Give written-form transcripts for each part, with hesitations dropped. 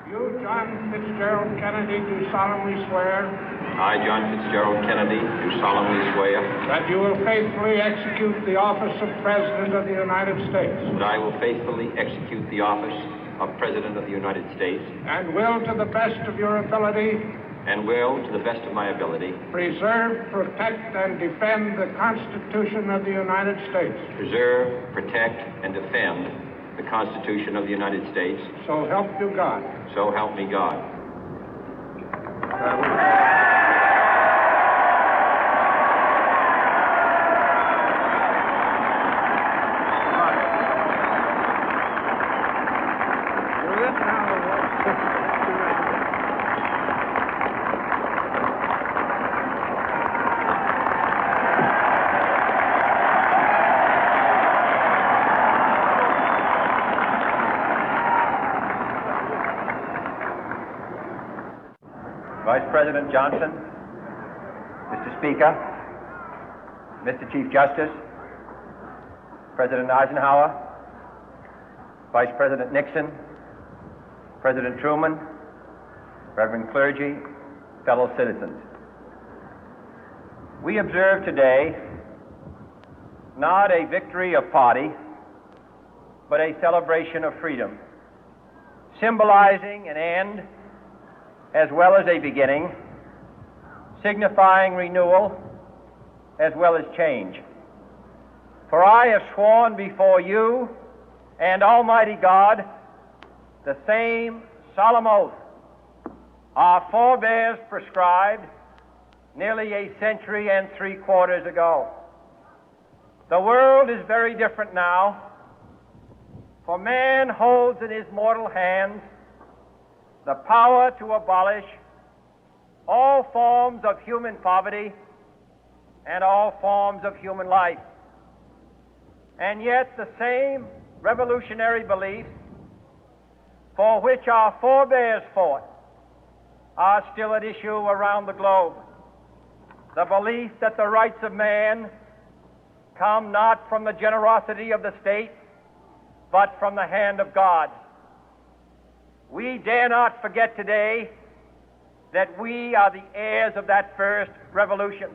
You, John Fitzgerald Kennedy, do solemnly swear. I, John Fitzgerald Kennedy, do solemnly swear. That you will faithfully execute the office of President of the United States. That I will faithfully execute the office of President of the United States. And will, to the best of your ability. And will, to the best of my ability. Preserve, protect, and defend the Constitution of the United States. Preserve, protect, and defend the Constitution of the United States. So help you God. So help me God. Vice President Johnson, Mr. Speaker, Mr. Chief Justice, President Eisenhower, Vice President Nixon, President Truman, Reverend clergy, fellow citizens. We observe today not a victory of party, but a celebration of freedom, symbolizing an end as well as a beginning, signifying renewal as well as change. For I have sworn before you and Almighty God the same solemn oath our forebears prescribed nearly a century and 3/4 ago. The world is very different now, for man holds in his mortal hands the power to abolish all forms of human poverty and all forms of human life. And yet the same revolutionary beliefs for which our forebears fought are still at issue around the globe. The belief that the rights of man come not from the generosity of the state, but from the hand of God. We dare not forget today that we are the heirs of that first revolution.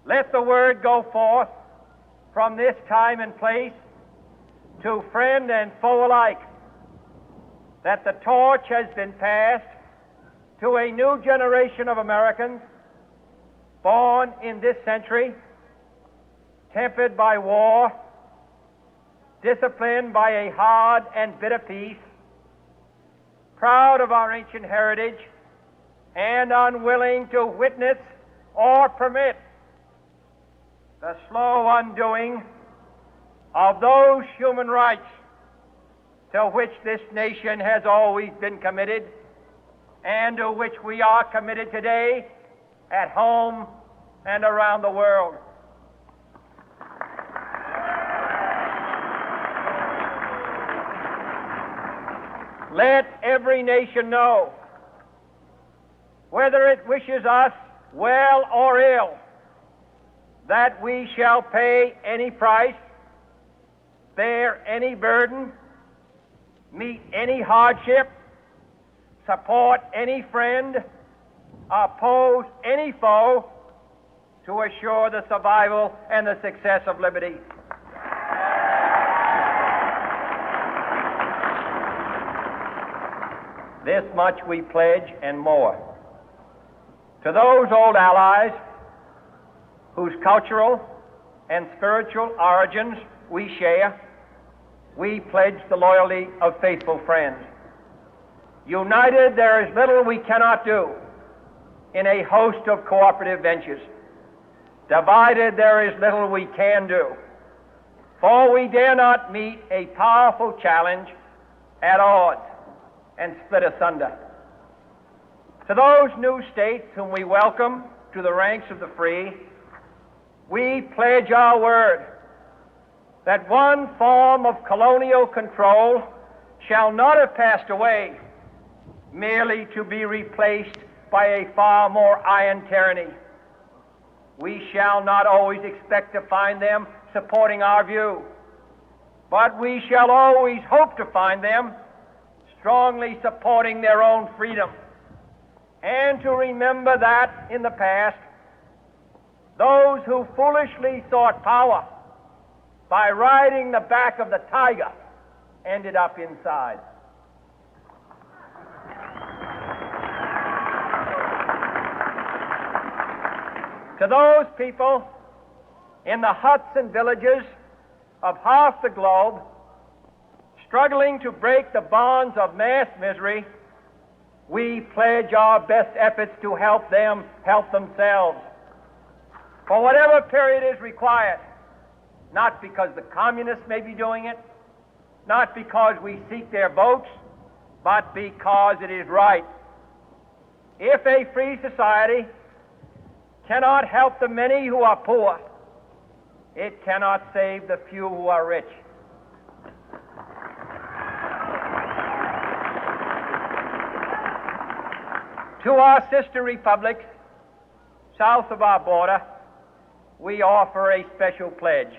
Let the word go forth from this time and place to friend and foe alike that the torch has been passed to a new generation of Americans born in this century, tempered by war, disciplined by a hard and bitter peace, proud of our ancient heritage, and unwilling to witness or permit the slow undoing of those human rights to which this nation has always been committed and to which we are committed today at home and around the world. Let every nation know, whether it wishes us well or ill, that we shall pay any price, bear any burden, meet any hardship, support any friend, oppose any foe to assure the survival and the success of liberty. This much we pledge and more. To those old allies whose cultural and spiritual origins we share, we pledge the loyalty of faithful friends. United, there is little we cannot do in a host of cooperative ventures. Divided, there is little we can do, for we dare not meet a powerful challenge at odds and split asunder. To those new states whom we welcome to the ranks of the free, we pledge our word that one form of colonial control shall not have passed away, merely to be replaced by a far more iron tyranny. We shall not always expect to find them supporting our view, but we shall always hope to find them strongly supporting their own freedom, and to remember that in the past, those who foolishly sought power by riding the back of the tiger ended up inside. To those people in the huts and villages of half the globe struggling to break the bonds of mass misery, we pledge our best efforts to help them help themselves for whatever period is required, not because the communists may be doing it, not because we seek their votes, but because it is right. If a free society cannot help the many who are poor, it cannot save the few who are rich. To our sister republics south of our border, we offer a special pledge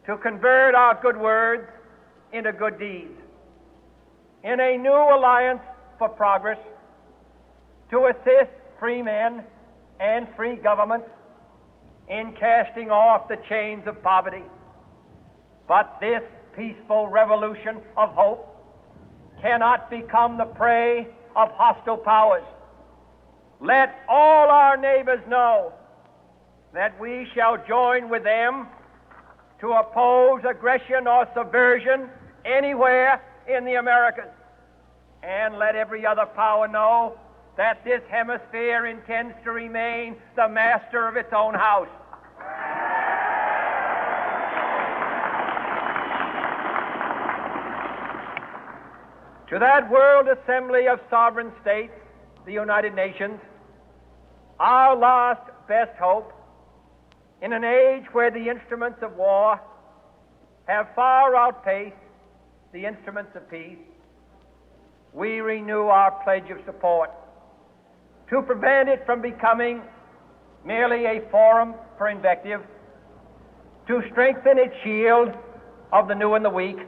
to convert our good words into good deeds, in a new alliance for progress, to assist free men and free governments in casting off the chains of poverty. But this peaceful revolution of hope cannot become the prey of hostile powers. Let all our neighbors know that we shall join with them to oppose aggression or subversion anywhere in the Americas. And let every other power know that this hemisphere intends to remain the master of its own house. To that World Assembly of Sovereign States, the United Nations, our last best hope, in an age where the instruments of war have far outpaced the instruments of peace, we renew our pledge of support to prevent it from becoming merely a forum for invective, to strengthen its shield of the new and the weak,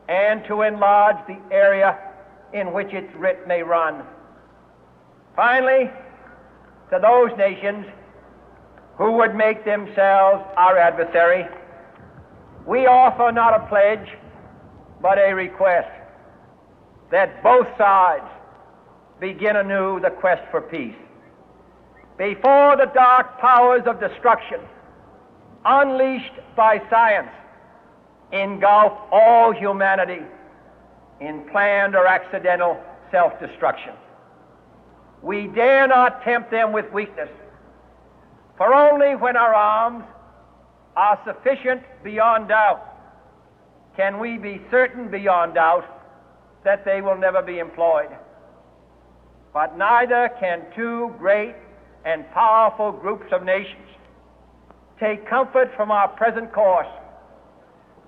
and to enlarge the area in which its writ may run. Finally, to those nations who would make themselves our adversary, we offer not a pledge, but a request that both sides begin anew the quest for peace. Before the dark powers of destruction, unleashed by science, engulf all humanity in planned or accidental self-destruction, we dare not tempt them with weakness, for only when our arms are sufficient beyond doubt can we be certain beyond doubt that they will never be employed. But neither can two great and powerful groups of nations take comfort from our present course,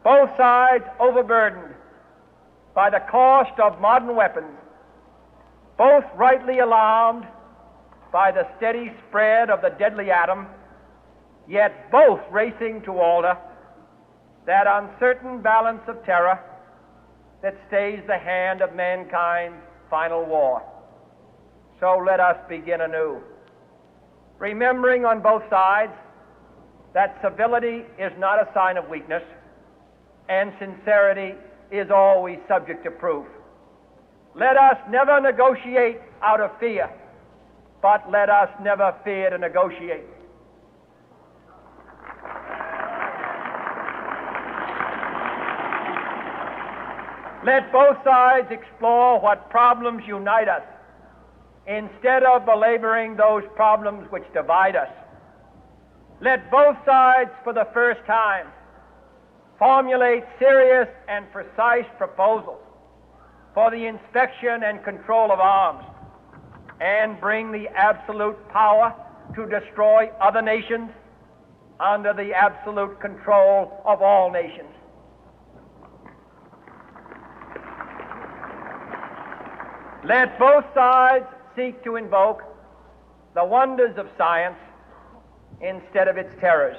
both sides overburdened by the cost of modern weapons, both rightly alarmed by the steady spread of the deadly atom, yet both racing to alter that uncertain balance of terror that stays the hand of mankind's final war. So let us begin anew, remembering on both sides that civility is not a sign of weakness, and sincerity is always subject to proof. Let us never negotiate out of fear, but let us never fear to negotiate. Let both sides explore what problems unite us, instead of belaboring those problems which divide us. Let both sides, for the first time, formulate serious and precise proposals for the inspection and control of arms, and bring the absolute power to destroy other nations under the absolute control of all nations. Let both sides seek to invoke the wonders of science instead of its terrors.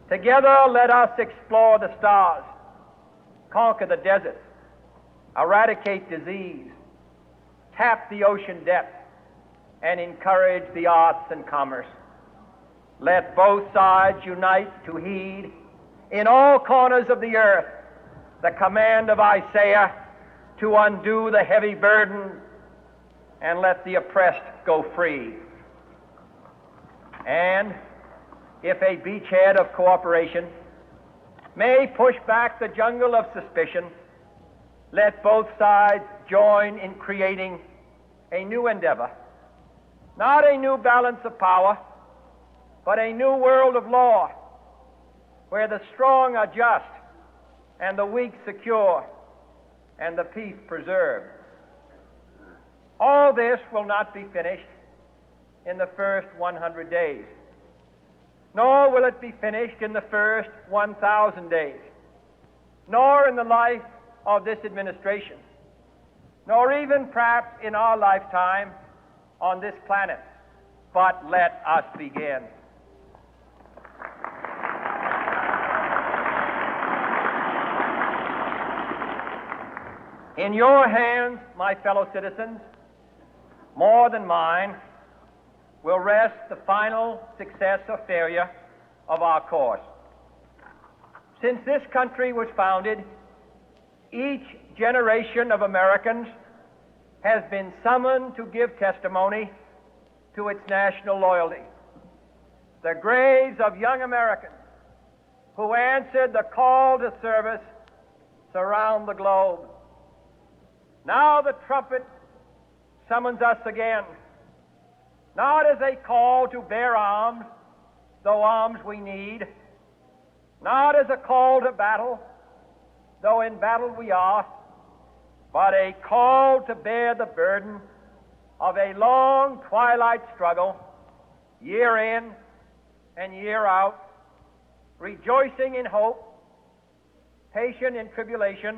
Together, let us explore the stars, conquer the deserts, eradicate disease, tap the ocean depth, and encourage the arts and commerce. Let both sides unite to heed in all corners of the earth the command of Isaiah to undo the heavy burden and let the oppressed go free. And if a beachhead of cooperation may push back the jungle of suspicion, let both sides join in creating a new endeavor, not a new balance of power, but a new world of law, where the strong are just and the weak secure and the peace preserved. All this will not be finished in the first 100 days, nor will it be finished in the first 1,000 days, nor in the life of this administration, nor even perhaps in our lifetime on this planet. But let us begin. In your hands, my fellow citizens, more than mine, will rest the final success or failure of our course. Since this country was founded, each generation of Americans has been summoned to give testimony to its national loyalty. The graves of young Americans who answered the call to service surround the globe. Now the trumpet summons us again, not as a call to bear arms, though arms we need, not as a call to battle, though in battle we are, but a call to bear the burden of a long twilight struggle, year in and year out, rejoicing in hope, patient in tribulation,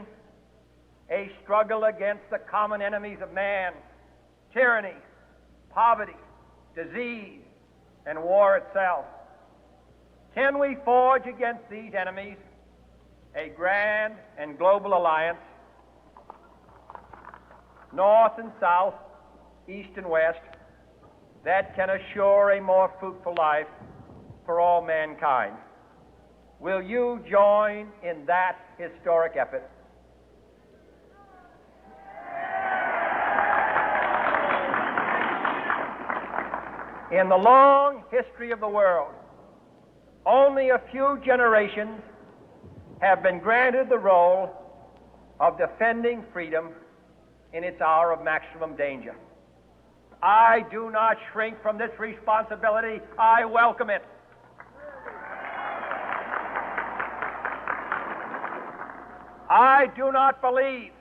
a struggle against the common enemies of man, tyranny, poverty, disease, and war itself. Can we forge against these enemies a grand and global alliance, north and south, east and west, that can assure a more fruitful life for all mankind? Will you join in that historic effort? In the long history of the world, only a few generations have been granted the role of defending freedom in its hour of maximum danger. I do not shrink from this responsibility. I welcome it. I do not believe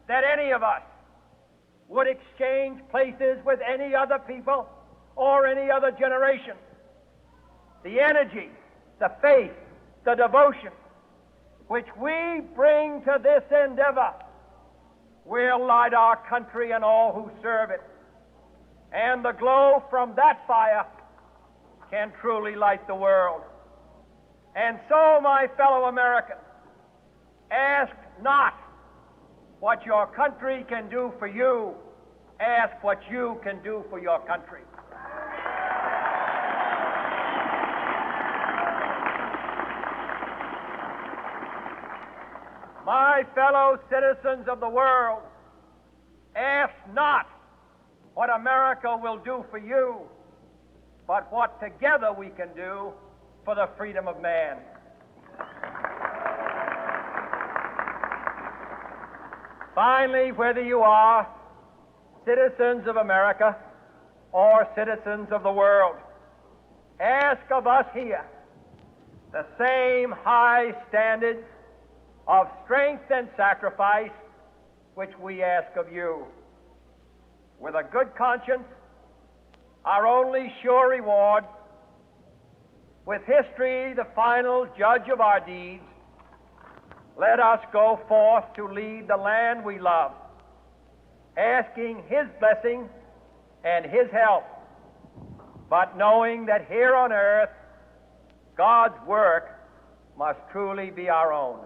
that any of us would exchange places with any other people or any other generation. The energy, the faith, the devotion which we bring to this endeavor will light our country and all who serve it. And the glow from that fire can truly light the world. And so, my fellow Americans, ask not what your country can do for you. Ask what you can do for your country. My fellow citizens of the world, ask not what America will do for you, but what together we can do for the freedom of man. Finally, whether you are citizens of America or citizens of the world, ask of us here the same high standards of strength and sacrifice which we ask of you. With a good conscience, our only sure reward, with history the final judge of our deeds, let us go forth to lead the land we love, asking His blessing and His help, but knowing that here on earth God's work must truly be our own.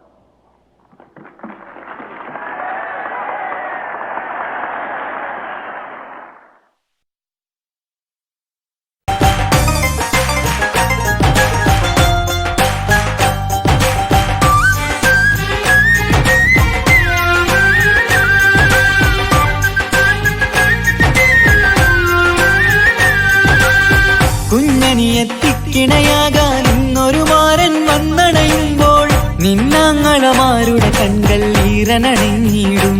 ഈറനണിഞ്ഞിടും.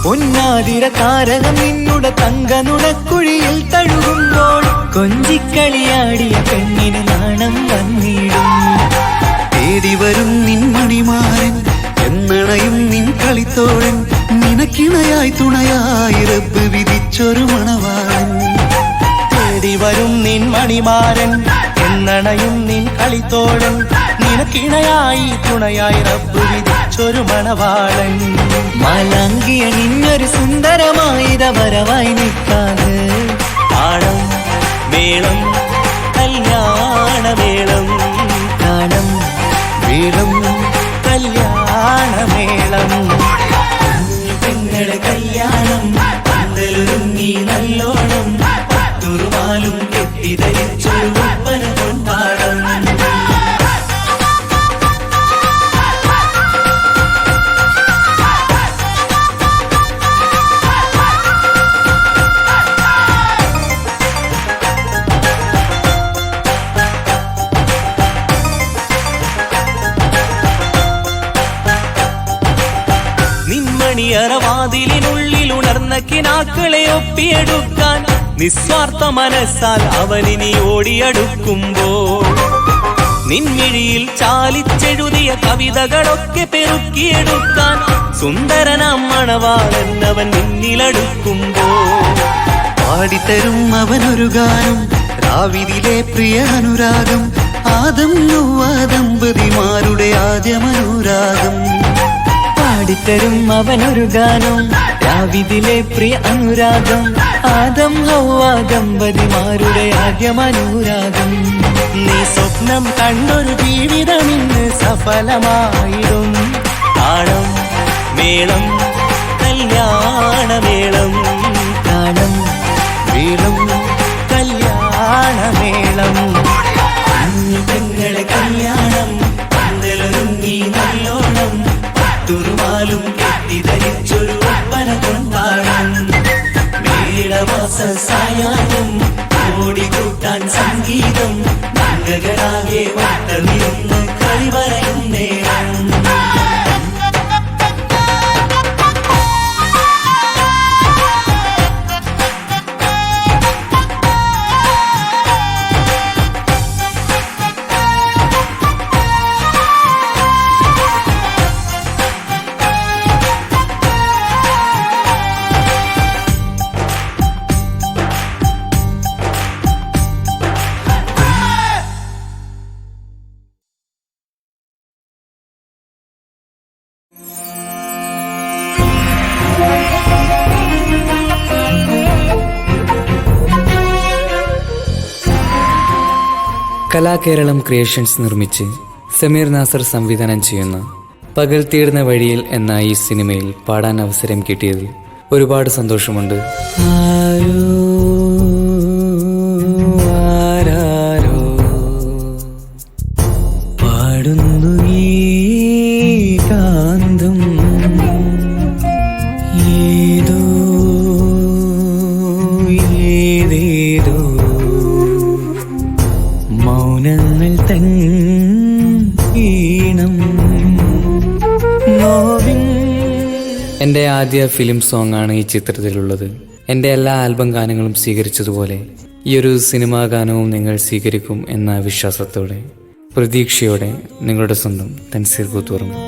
പൊന്നാതിര താരകം നിന്നുടെ തങ്ക നുണക്കുഴിയിൽ തഴുകുമ്പോൾ കൊഞ്ചിക്കളിയാടിയ പെണ്ണിന് നാണം വന്നിടും. തേടി വരും നിൻ മണിമാരൻ, എന്നണയും നിൻ കളിത്തോഴൻ, നിനക്കിണയായി തുണയായി റബ്ബ് വിധിച്ചൊരു മണവാളൻ. തേടി വരും നിൻ മണിമാരൻ, എന്നണയും നിൻ കളിത്തോഴൻ, നിനക്കിണയായി തുണയായി റബ്ബ് വിധിച്ചൊരു മണവാളൻ. മാലാങ്കിയ നിന്നൊരു സുന്ദരമായിത വരവായി നിൽക്കാതെ ആണം മേളം കല്യാണമേളം, കാണം മേളം കല്യാണമേളം. പെങ്ങളുടെ കല്യാണം പന്തലൊരുങ്ങി നല്ലോണം, തുറുമാലും കെട്ടിധരിച്ചൊരു ഒപ്പന കൊണ്ടാടം. നിൻമണിയറവാതിലിനുള്ളിൽ ഉണർന്ന കിനാക്കളെ ഒപ്പിയെടുക്കാൻ നിസ്വാർത്ഥ മനസ്സാൽ അവനിനി ഓടിയടുക്കുമ്പോൾ, നിൻമിഴിയിൽ ചാലിച്ചെഴുതിയ കവിതകളൊക്കെ പെറുക്കിയെടുക്കാൻ സുന്ദരനാം മണവാളൻ അവൻ നിന്നിലടുക്കുമ്പോൾ, പാടിത്തരും അവനൊരു ഗാനം, രാവിലെ പ്രിയ അനുരാഗം, ആദം നൗവ ദമ്പതിമാരുടെ ആദ്യമനുരാഗം. പാടിത്തരും അവനൊരു ഗാനം, രാവിലെ പ്രിയ അനുരാഗം, ആദം ഹൗവ ദമ്പതിമാരുടെ ആദ്യമനുരാഗം. നീ സ്വപ്നം കണ്ടൊരു ജീവിതം ഇന്ന് സഫലമായിടും. താളം മേളം കല്യാണമേളം, താളം മേളം കല്യാണമേളം. പെങ്ങളുടെ കല്യാണം പന്തലൊരുങ്ങി നല്ലോണം, തുറുമാലും കെട്ടിധരിച്ചൊരു ഒപ്പന കൊണ്ടാടം. മേളമാസ സായാഹ്നം ഓടിക്കൂട്ടാൻ സംഗീതം, മംഗളാകെ വട്ടമിരുന്ന് കളി പറയും നേരം. കലാകേരളം ക്രിയേഷൻസ് നിർമ്മിച്ച് സമീർ നാസർ സംവിധാനം ചെയ്യുന്ന പകൽ തീർന്ന വഴിയിൽ എന്ന ഈ സിനിമയിൽ പാടാൻ അവസരം കിട്ടിയതിൽ ഒരുപാട് സന്തോഷമുണ്ട്. ആരാരോ പാടുന്നു ഈ കാന്തം, ഏതോ ഏതേതോ മൗനങ്ങൾ തൻ ഈണം. എൻ്റെ ആദ്യ ഫിലിം സോങ് ആണ് ഈ ചിത്രത്തിലുള്ളത്. എൻ്റെ എല്ലാ ആൽബം ഗാനങ്ങളും സ്വീകരിച്ചതുപോലെ ഈ ഒരു സിനിമാ ഗാനവും നിങ്ങൾ സ്വീകരിക്കും എന്ന വിശ്വാസത്തോടെ പ്രതീക്ഷയോടെ നിങ്ങളുടെ സ്വന്തം തൻസീർ കൂത്തുപറമ്പ്.